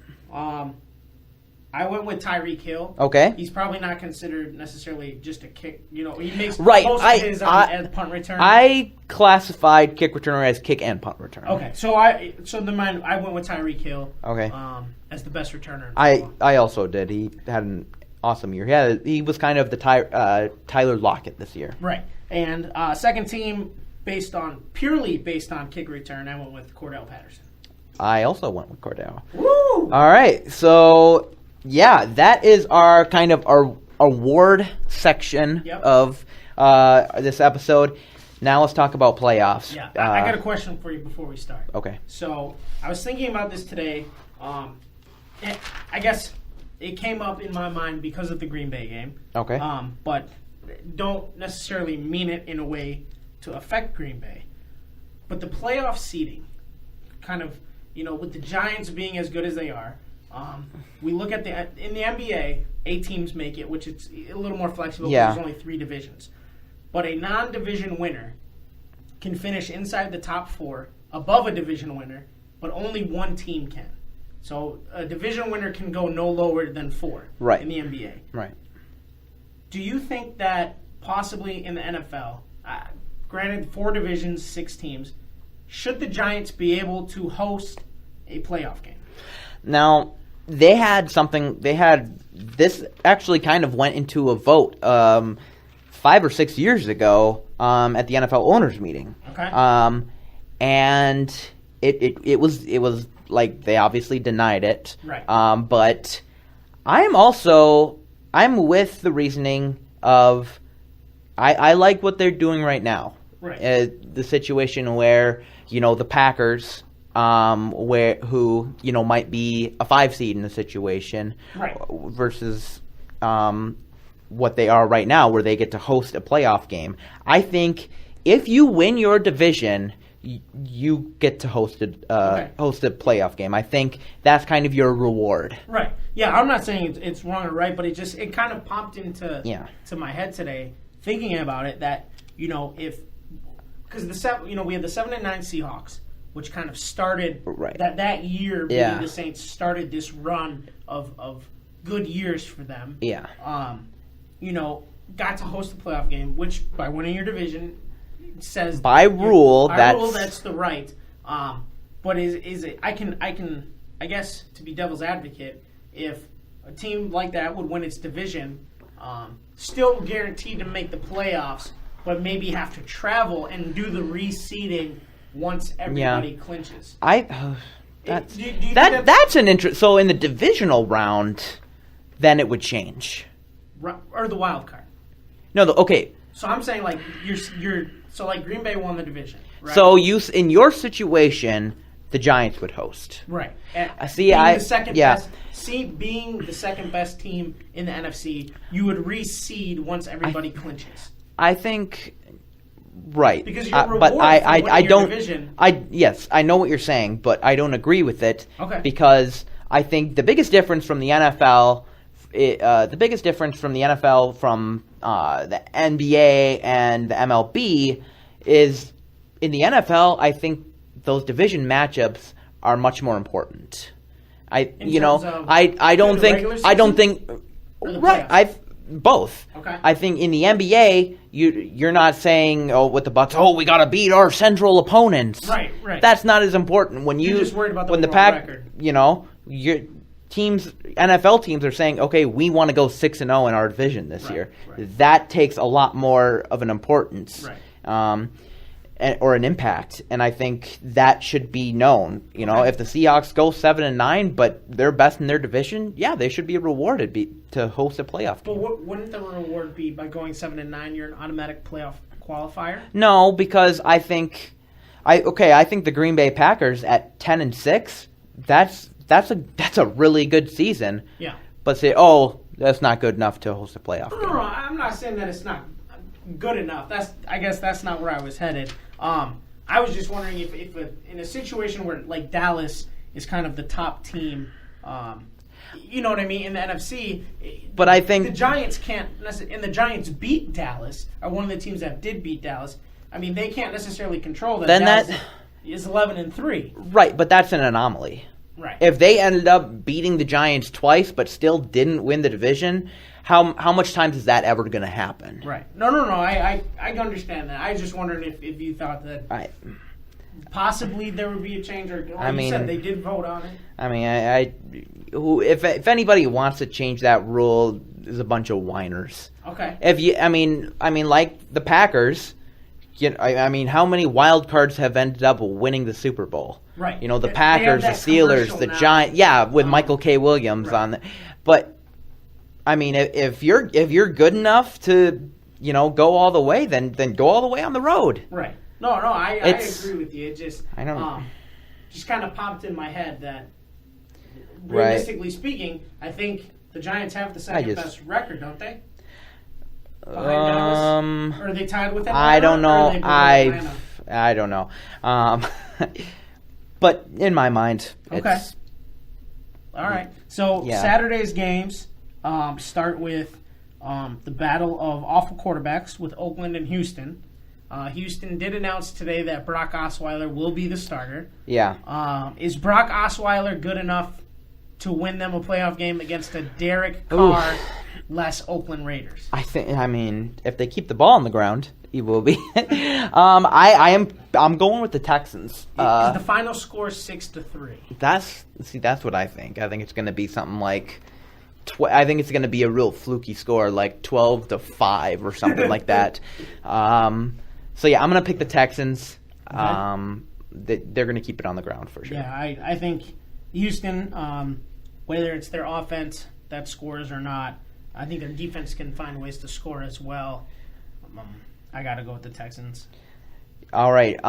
I went with Tyreek Hill. Okay. He's probably not considered necessarily just a kick. You know, he makes right. most of his as punt return. I classified kick returner as kick and punt returner. Okay. So I went with Tyreek Hill. Okay. As the best returner. I also did. He had an awesome year. He was kind of the Tyler Lockett this year. Right. And second team purely based on kick return, I went with Cordell Patterson. I also went with Cordell. Woo! All right. So, yeah, that is our kind of our award section of this episode. Now let's talk about playoffs. Yeah, I got a question for you before we start. Okay. So I was thinking about this today. I guess it came up in my mind because of the Green Bay game. Okay. But don't necessarily mean it in a way to affect Green Bay. But the playoff seeding, kind of, with the Giants being as good as they are, we look at in the NBA, 8 teams make it, which it's a little more flexible because there's only 3 divisions. But a non-division winner can finish inside the top 4, above a division winner, but only one team can. So a division winner can go no lower than 4 in the NBA. Right. Do you think that possibly in the NFL, granted 4 divisions, 6 teams, should the Giants be able to host a playoff game? Now, this actually kind of went into a vote 5 or 6 years ago at the NFL owners meeting. Okay. And it was like they obviously denied it. Right. But I'm with the reasoning of I like what they're doing right now. Right. The situation where the Packers, who might be a 5 seed in the situation, right, versus what they are right now, where they get to host a playoff game. I think if you win your division, you get to host a playoff game. I think that's kind of your reward. Right. Yeah, I'm not saying it's wrong or right, but it kind of popped into to my head today thinking about it that, because we had the 7-9 Seahawks, which kind of started that year. The Saints started this run of good years for them. Yeah. Got to host a playoff game, which by winning your division says by rule that's the right. But is it? I guess to be devil's advocate, if a team like that would win its division, still guaranteed to make the playoffs, but maybe have to travel and do the reseeding once everybody clinches. That's an interest. So in the divisional round, then it would change. Or the wild card. No, okay. So I'm saying like so like Green Bay won the division, right? So in your situation, the Giants would host. Right. Being the second best team in the NFC, you would reseed once everybody clinches. I think right. Because you're rewarded but I don't division. Yes, I know what you're saying, but I don't agree with it. Okay. Because I think the biggest difference from the NFL from the NBA and the MLB is in the NFL. I think those division matchups are much more important. Both. Okay. I think in the NBA, you're not saying, with the Bucks, we got to beat our central opponents. Right. That's not as important. You're just worried about the record. Your NFL teams are saying, okay, we want to go 6-0 in our division this year. Right. That takes a lot more of an importance. Right. Or an impact, and I think that should be known. If the Seahawks go 7-9, but they're best in their division, they should be rewarded to host a playoff game. But wouldn't the reward be by going 7-9? You're an automatic playoff qualifier. No, because I think the Green Bay Packers at 10-6, that's a really good season. Yeah. But say, that's not good enough to host a playoff game. No, I'm not saying that it's not good enough. I guess that's not where I was headed. I was just wondering if in a situation where like Dallas is kind of the top team, you know what I mean, in the NFC. But I think the Giants can't necessarily, and the Giants beat Dallas, are one of the teams that did beat Dallas. I mean, they can't necessarily control that. Then Dallas is 11-3. Right, but that's an anomaly. Right. If they ended up beating the Giants twice but still didn't win the division, how much times is that ever going to happen? Right. No. I understand that. I was just wondering if you thought that possibly there would be a change. Or you said they did vote on it. I mean, if anybody wants to change that rule, is a bunch of whiners. Okay. Like the Packers. How many wild cards have ended up winning the Super Bowl? Right. The Packers, the Steelers, the Giants. Yeah, with Michael K. Williams on it. But if you're good enough to go all the way, then go all the way on the road. Right. No, I agree with you. It just I don't just kind of popped in my head that realistically speaking, I think the Giants have the second best record, don't they? Behind Dallas? Or are they tied with Atlanta? I don't know. I don't know. But in my mind, it's all right. So Saturday's games start with the battle of awful quarterbacks with Oakland and Houston. Houston did announce today that Brock Osweiler will be the starter. Yeah. Is Brock Osweiler good enough to win them a playoff game against a Derek Carr-less Oakland Raiders? If they keep the ball on the ground, he will be. I'm going with the Texans. The final score is 6-3. That's what I think. I think it's going to be something like. I think it's going to be a real fluky score, like 12-5 or something like that. So I'm going to pick the Texans. Okay. They're going to keep it on the ground for sure. Yeah, I think Houston, whether it's their offense that scores or not, I think their defense can find ways to score as well. I got to go with the Texans. All right.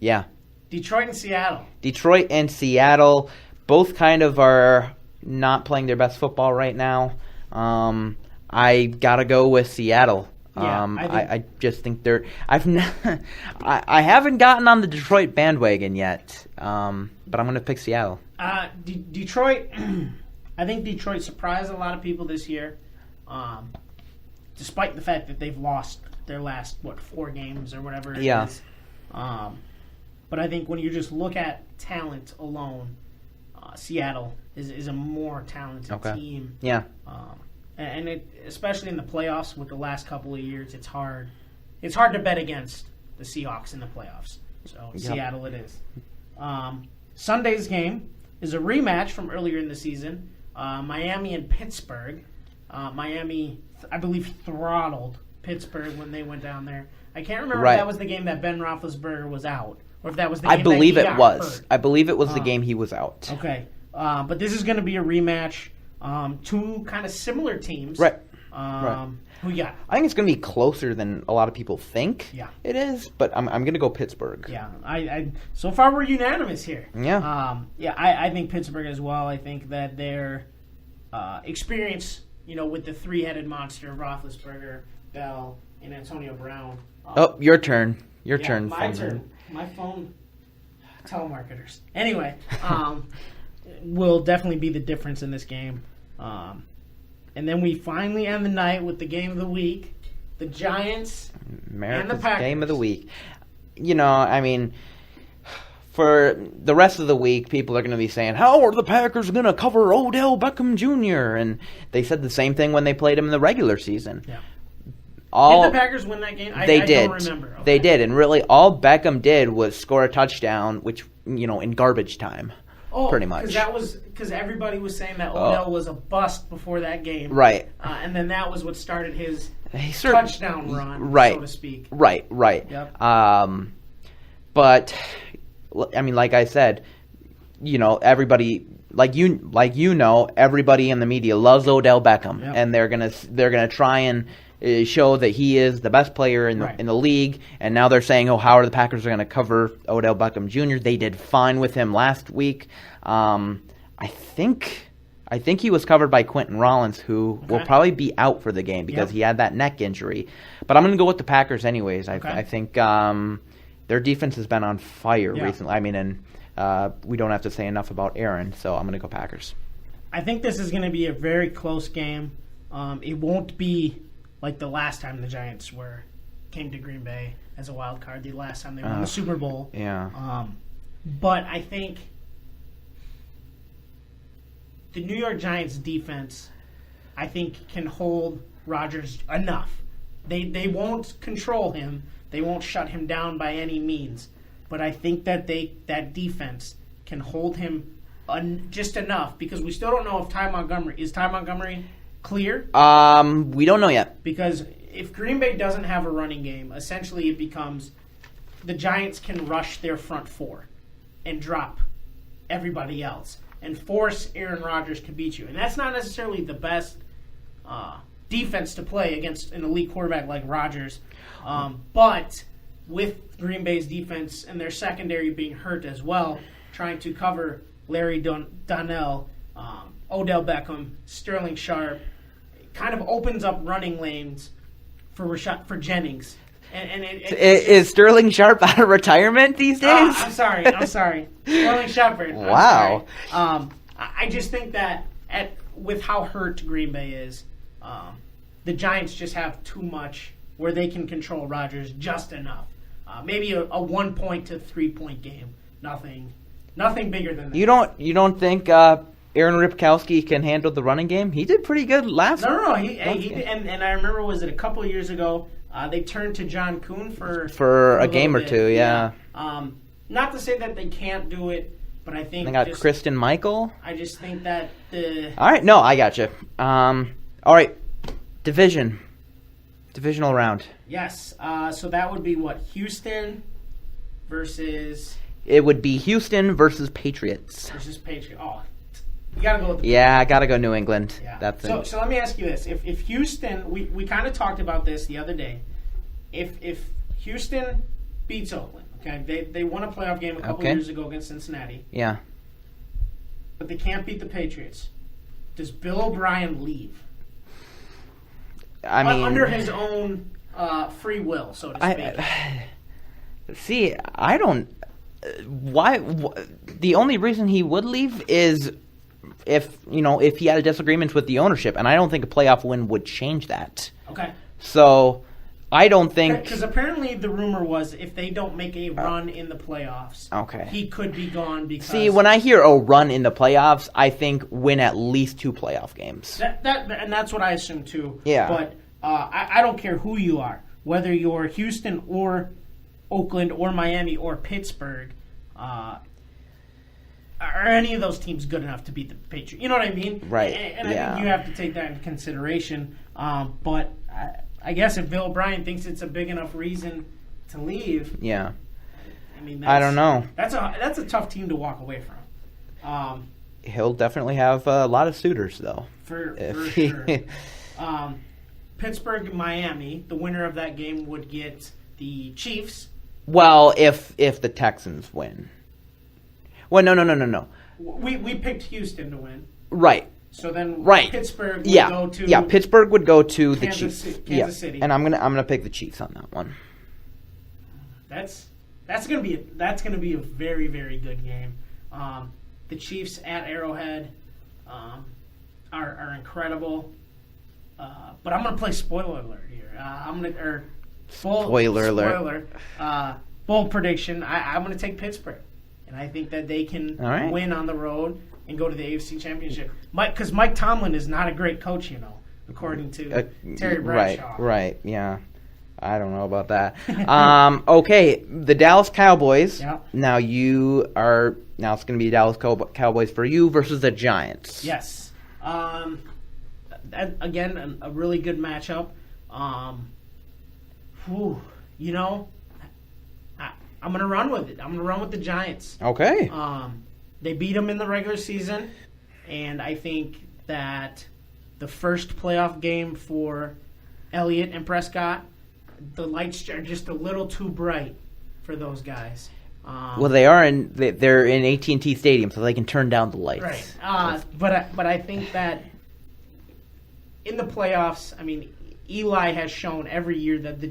Yeah. Detroit and Seattle both kind of are not playing their best football right now. I gotta go with Seattle. Yeah, I just think they're. I haven't gotten on the Detroit bandwagon yet, but I'm gonna pick Seattle. Detroit. I think Detroit surprised a lot of people this year, despite the fact that they've lost their last 4 games or whatever it is. But I think when you just look at talent alone, Seattle is a more talented team. Yeah. And especially in the playoffs with the last couple of years, it's hard. It's hard to bet against the Seahawks in the playoffs. So Seattle it is. Sunday's game is a rematch from earlier in the season. Miami and Pittsburgh. Miami, I believe, throttled Pittsburgh when they went down there. I can't remember if that was the game that Ben Roethlisberger was out, or if that was the game I believe that he it got was. hurt. I believe it was the game he was out. Okay. But this is going to be a rematch. 2 kind of similar teams. Right. Who you got? I think it's going to be closer than a lot of people think it is, but I'm going to go Pittsburgh. Yeah. I so far we're unanimous here. Yeah. I think Pittsburgh as well. I think that their experience, with the 3-headed monster of Roethlisberger, Bell, and Antonio Brown. Your turn. Your turn. My turn. My phone. Telemarketers. Anyway, will definitely be the difference in this game. And then we finally end the night with the game of the week, the Giants America's and the Packers. Game of the week. For the rest of the week, people are going to be saying, how are the Packers going to cover Odell Beckham Jr.? And they said the same thing when they played him in the regular season. Yeah. Did the Packers win that game? I did. don't remember. Okay. They did, and really all Beckham did was score a touchdown, which, in garbage time. Pretty much. Because everybody was saying that Odell was a bust before that game. Right. And then that was what started his touchdown run, so to speak. Right. Yep. But, like I said, everybody, everybody in the media loves Odell Beckham, and they're gonna try and show that he is the best player in the league, and now they're saying, how are the Packers going to cover Odell Beckham Jr.? They did fine with him last week. I think he was covered by Quentin Rollins, who will probably be out for the game because he had that neck injury. But I'm going to go with the Packers anyways. I think their defense has been on fire recently. And we don't have to say enough about Aaron, so I'm going to go Packers. I think this is going to be a very close game. It won't be like the last time the Giants came to Green Bay as a wild card, the last time they won the Super Bowl. Yeah. But I think the New York Giants defense, can hold Rodgers enough. They won't control him. They won't shut him down by any means. But I think that that defense can hold him just enough, because we still don't know if Ty Montgomery clear? We don't know yet. Because if Green Bay doesn't have a running game, essentially it becomes the Giants can rush their front 4 and drop everybody else and force Aaron Rodgers to beat you. And that's not necessarily the best defense to play against an elite quarterback like Rodgers. But with Green Bay's defense and their secondary being hurt as well, trying to cover Larry Donnell, Odell Beckham, Sterling Sharp, kind of opens up running lanes for Jennings. And is Sterling Sharp out of retirement these days? I'm sorry. Sterling Shepard. Wow. I just think that with how hurt Green Bay is, the Giants just have too much where they can control Rodgers just enough. Maybe a 1-point to 3-point game. Nothing bigger than that. You don't think Aaron Ripkowski can handle the running game? He did pretty good last week. No. He did, and I remember, was it a couple of years ago, they turned to John Kuhn for a game or two, yeah. Not to say that they can't do it, but I think they got Kristen Michael. I just think that all right, no, I got you. All right, divisional round. Yes, so that would be what, Houston versus. It would be Houston versus Patriots. Oh, you gotta go with the I gotta go New England. Yeah. So let me ask you this: If Houston, we kind of talked about this the other day. If Houston beats Oakland, okay, they won a playoff game a couple years ago against Cincinnati. Yeah. But they can't beat the Patriots. Does Bill O'Brien leave? I mean, under his own free will, so to speak. See, I don't. Why? The only reason he would leave is if he had a disagreement with the ownership, and I don't think a playoff win would change that. Okay. So I don't think, because apparently the rumor was if they don't make a run in the playoffs, he could be gone. Because see, when I hear a run in the playoffs, I think win at least 2 playoff games. And that's what I assume too. Yeah. But I don't care who you are, whether you're Houston or Oakland or Miami or Pittsburgh. Are any of those teams good enough to beat the Patriots? You know what I mean? Right. And I think you have to take that into consideration. But I guess if Bill O'Brien thinks it's a big enough reason to leave, yeah. I mean, I don't know. That's a tough team to walk away from. He'll definitely have a lot of suitors, though. For sure. Pittsburgh, Miami, the winner of that game would get the Chiefs. Well, if the Texans win. Well, no. We picked Houston to win. Right. So then Pittsburgh would go to Pittsburgh would go to the Kansas Chiefs. Kansas City. And I'm gonna pick the Chiefs on that one. That's gonna be a very, very good game. The Chiefs at Arrowhead are incredible. But I'm gonna play spoiler alert here. Spoiler alert. Bold prediction. I'm gonna take Pittsburgh. And I think that they can win on the road and go to the AFC Championship. Because Mike Tomlin is not a great coach, according to Terry Bradshaw. Right, yeah. I don't know about that. Okay, the Dallas Cowboys. Yeah. Now it's going to be Dallas Cowboys for you versus the Giants. Yes. Again, a really good matchup. I'm going to run with it. I'm going to run with the Giants. Okay. They beat them in the regular season, and I think that the first playoff game for Elliott and Prescott, the lights are just a little too bright for those guys. Well, they're in AT&T Stadium, so they can turn down the lights. Right. But I think that in the playoffs, I mean, Eli has shown every year that the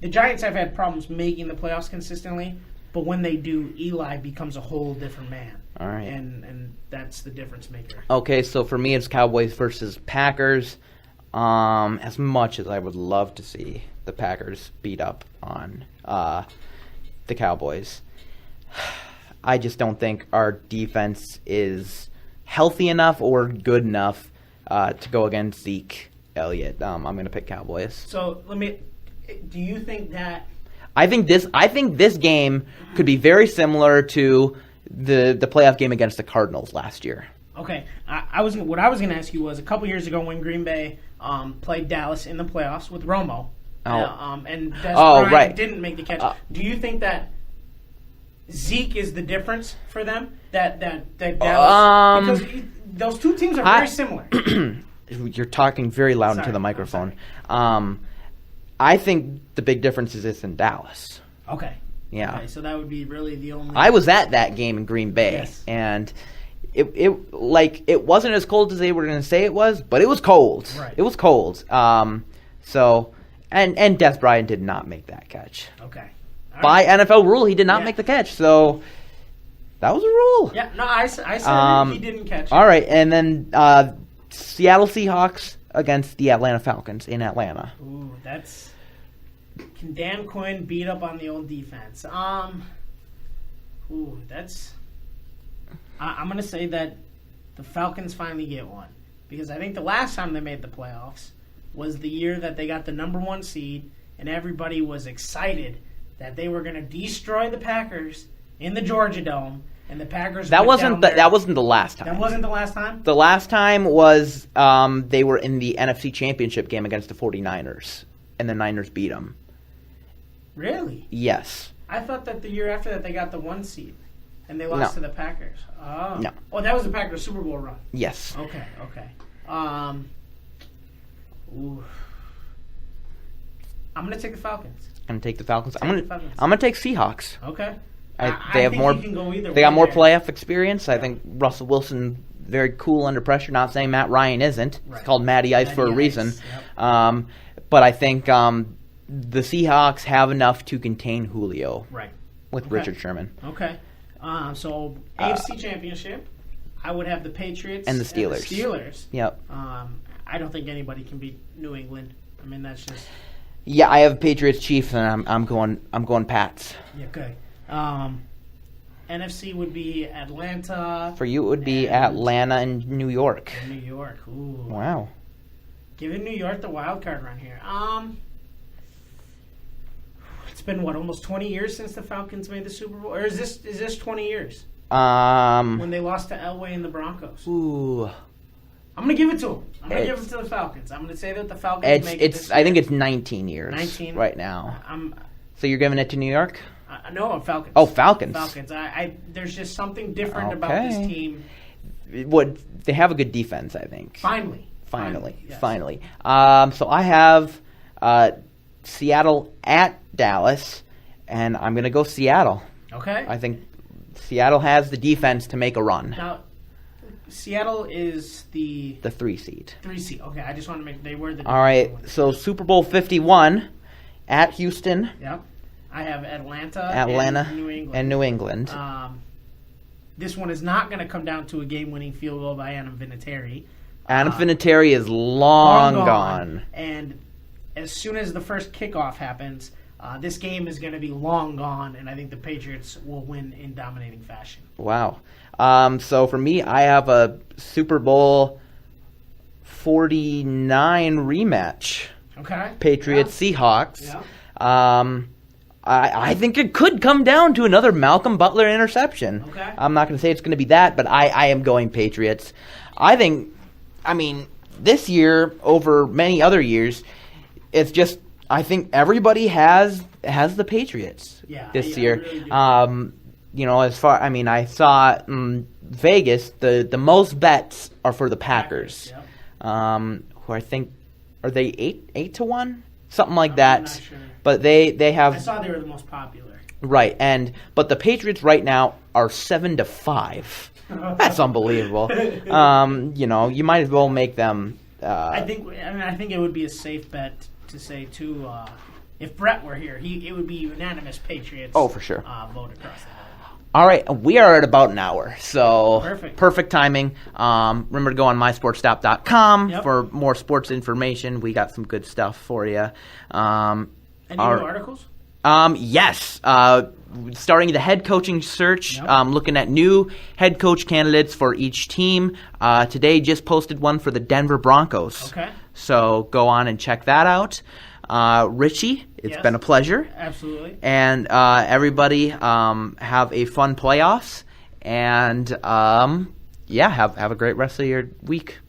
Giants have had problems making the playoffs consistently, but when they do, Eli becomes a whole different man. All right. And that's the difference maker. Okay, so for me, it's Cowboys versus Packers. As much as I would love to see the Packers beat up on the Cowboys, I just don't think our defense is healthy enough or good enough to go against Zeke Elliott. I'm going to pick Cowboys. So do you think that? I think this game could be very similar to the playoff game against the Cardinals last year. Okay, what I was going to ask you was a couple years ago when Green Bay played Dallas in the playoffs with Romo, and Des Bryant didn't make the catch. Do you think that Zeke is the difference for them? That Dallas, because those two teams are very similar. You're talking very loud into the microphone. I think the big difference is in Dallas. Okay. Yeah. Okay, so that would be really the only. I was at that game in Green Bay, and it wasn't as cold as they were going to say it was, but it was cold. Right. It was cold. So Des Bryant did not make that catch. Okay. By NFL rule, he did not make the catch. So that was a rule. Yeah. No, I said he didn't catch it. All right, and then Seattle Seahawks against the Atlanta Falcons in Atlanta. Ooh, can Dan Quinn beat up on the old defense? I'm going to say that the Falcons finally get one, because I think the last time they made the playoffs was the year that they got the number 1 seed, and everybody was excited that they were going to destroy the Packers in the Georgia Dome, and the Packers. That wasn't the last time. That wasn't the last time. The last time was they were in the NFC Championship game against the 49ers, and the Niners beat them. Really? Yes. I thought that the year after that they got the 1 seed, and they lost to the Packers. Oh. No. Oh, that was the Packers Super Bowl run. Yes. Okay. I'm going to take the Falcons. I'm going to take the Falcons. I'm going to take Seahawks. Okay. They have more. You can go either they got more there. playoff experience. I think Russell Wilson very cool under pressure. Not saying Matt Ryan isn't. Right. It's called Matty Ice for a reason. Yep. But I think the Seahawks have enough to contain Julio. Right. With Richard Sherman. Okay. So AFC Championship, I would have the Patriots and the Steelers. Yep. I don't think anybody can beat New England. I mean, that's just. Yeah, I have Patriots Chiefs, and I'm going Pats. Yeah, okay. NFC would be Atlanta. For you, it would be Atlanta and New York. New York. Ooh. Wow. Giving New York the wild card run here. It's been almost 20 years since the Falcons made the Super Bowl, or is this 20 years? When they lost to Elway and the Broncos. Ooh. I'm gonna give it to them. I'm gonna give it to the Falcons. I'm gonna say that the Falcons make it. I think it's 19 years. 19 right now. So you're giving it to New York? No, Falcons. Oh, Falcons. Falcons. There's just something different about this team. They have a good defense, I think. Finally. Yes. So I have Seattle at Dallas, and I'm going to go Seattle. Okay. I think Seattle has the defense to make a run. Now, Seattle is the 3 seed. 3 seed. Okay, I just want to make they were the. All right. So Super Bowl 51 at Houston. Yep. I have Atlanta and New England. This one is not going to come down to a game-winning field goal by Adam Vinatieri. Adam Vinatieri is long gone. And as soon as the first kickoff happens, this game is going to be long gone, and I think the Patriots will win in dominating fashion. Wow. So for me, I have a Super Bowl 49 rematch. Okay. Patriots-Seahawks. Yeah. I think it could come down to another Malcolm Butler interception. Okay. I'm not going to say it's going to be that, but I am going Patriots. This year over many other years, it's just I think everybody has the Patriots this year. Really I saw Vegas the most bets are for the Packers. Who I think are they 8-1, something like that. I'm not sure. But they have. I saw they were the most popular. Right, but the Patriots right now are 7-5. That's unbelievable. You might as well make them. I think it would be a safe bet to say too. If Brett were here, it would be unanimous Patriots. Oh, for sure. Vote across the board. All right, we are at about an hour, so perfect timing. Remember to go on mysportstop.com for more sports information. We got some good stuff for you. Any new articles? Yes. Starting the head coaching search, looking at new head coach candidates for each team. Today just posted one for the Denver Broncos. Okay. So go on and check that out. Richie, it's been a pleasure. Absolutely. And everybody have a fun playoffs. And, have a great rest of your week.